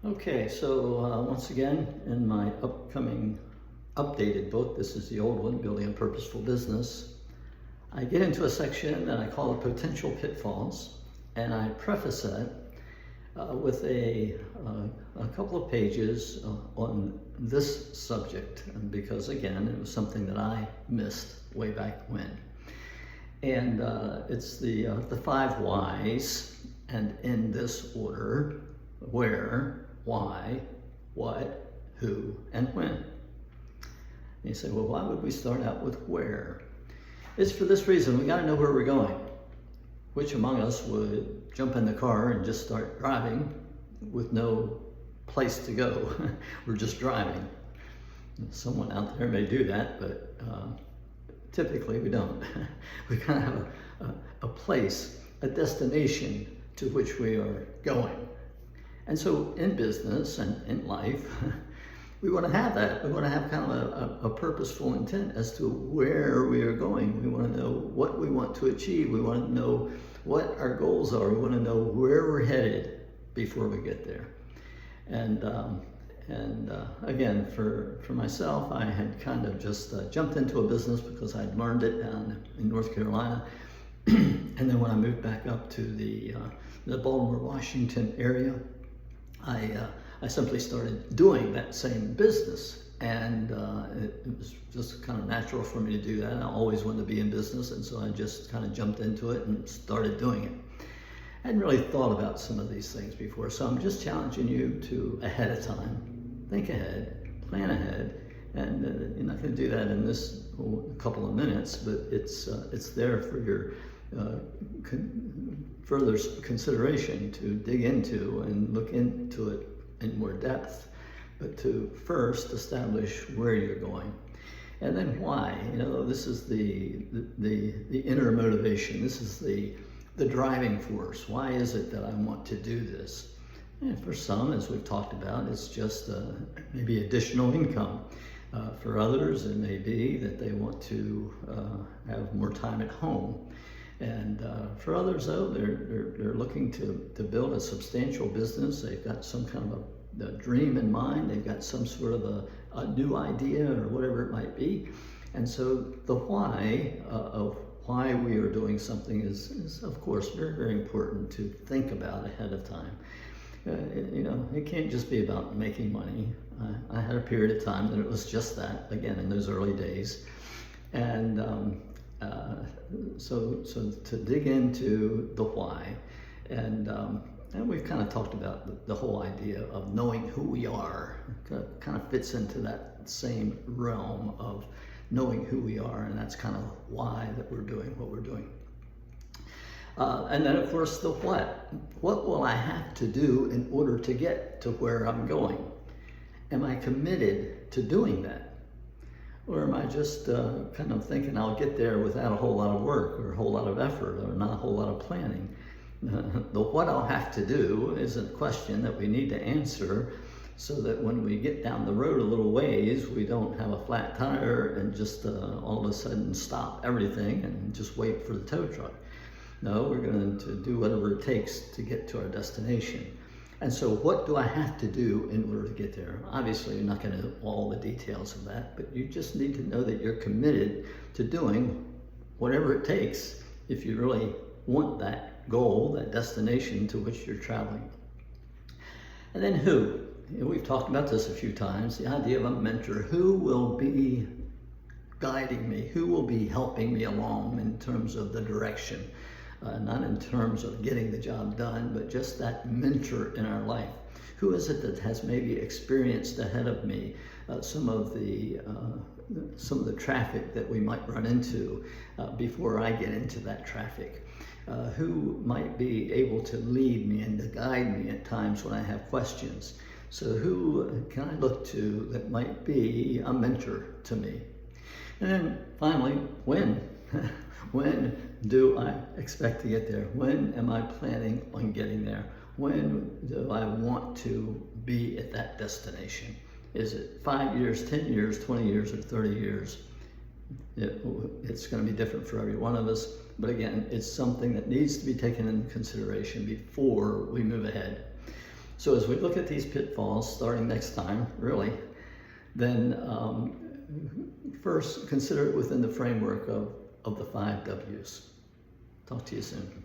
Okay, so once again, in my upcoming updated book, this is the old one, Building a Purposeful Business, I get into a section that I call Potential Pitfalls, and I preface that with a couple of pages on this subject, because again, it was something that I missed way back when. And it's the 5 whys, and in this order: where, why, what, who, and when. And you say, well, why would we start out with where? It's for this reason: we got to know where we're going. Which among us would jump in the car and just start driving with no place to go? We're just driving. Someone out there may do that, but typically we don't. We kind of have a place, a destination to which we are going. And so in business and in life, we want to have that. We want to have kind of a purposeful intent as to where we are going. We want to know what we want to achieve. We want to know what our goals are. We want to know where we're headed before we get there. And again, for myself, I had kind of just jumped into a business because I'd learned it down in North Carolina. And then when I moved back up to the Baltimore, Washington area, I simply started doing that same business. And it was just kind of natural for me to do that. I always wanted to be in business, and so I just kind of jumped into it and started doing it. I hadn't really thought about some of these things before, so I'm just challenging you to, ahead of time, think ahead, plan ahead. And you're not going to do that in this couple of minutes, but it's there for your further consideration to dig into and look into it in more depth. But to first establish where you're going, and then why. You know, this is the inner motivation. This is the driving force. Why is it that I want to do this? And for some, as we've talked about, it's just maybe additional income. For others, it may be that they want to have more time at home. And for others, though, they're looking to build a substantial business. They've got some kind of a dream in mind. They've got some sort of a new idea or whatever it might be. And so the why of why we are doing something is of course very, very important to think about ahead of time. You know, it can't just be about making money. I had a period of time that it was just that, again, in those early days. And so to dig into the why, and we've kind of talked about the whole idea of knowing who we are. It kind of fits into that same realm of knowing who we are, and that's kind of why that we're doing what we're doing. And then, of course, the what. What will I have to do in order to get to where I'm going? Am I committed to doing that? Or am I just kind of thinking I'll get there without a whole lot of work or a whole lot of effort or not a whole lot of planning? The what I'll have to do is a question that we need to answer so that when we get down the road a little ways, we don't have a flat tire and just all of a sudden stop everything and just wait for the tow truck. No, we're going to do whatever it takes to get to our destination. And so what do I have to do in order to get there? Obviously, you're not going to know all the details of that, but you just need to know that you're committed to doing whatever it takes if you really want that goal, that destination to which you're traveling. And then who? You know, we've talked about this a few times, the idea of a mentor. Who will be guiding me? Who will be helping me along in terms of the direction? Not in terms of getting the job done, but just that mentor in our life. Who is it that has maybe experienced ahead of me some of the traffic that we might run into before I get into that traffic? Who might be able to lead me and to guide me at times when I have questions? So who can I look to that might be a mentor to me? And then finally, when? When do I expect to get there? When am I planning on getting there? When do I want to be at that destination? Is it 5 years, 10 years, 20 years, or 30 years? It's going to be different for every one of us. But again, it's something that needs to be taken into consideration before we move ahead. So as we look at these pitfalls starting next time, really, then first consider it within the framework of the 5 W's. Talk to you soon.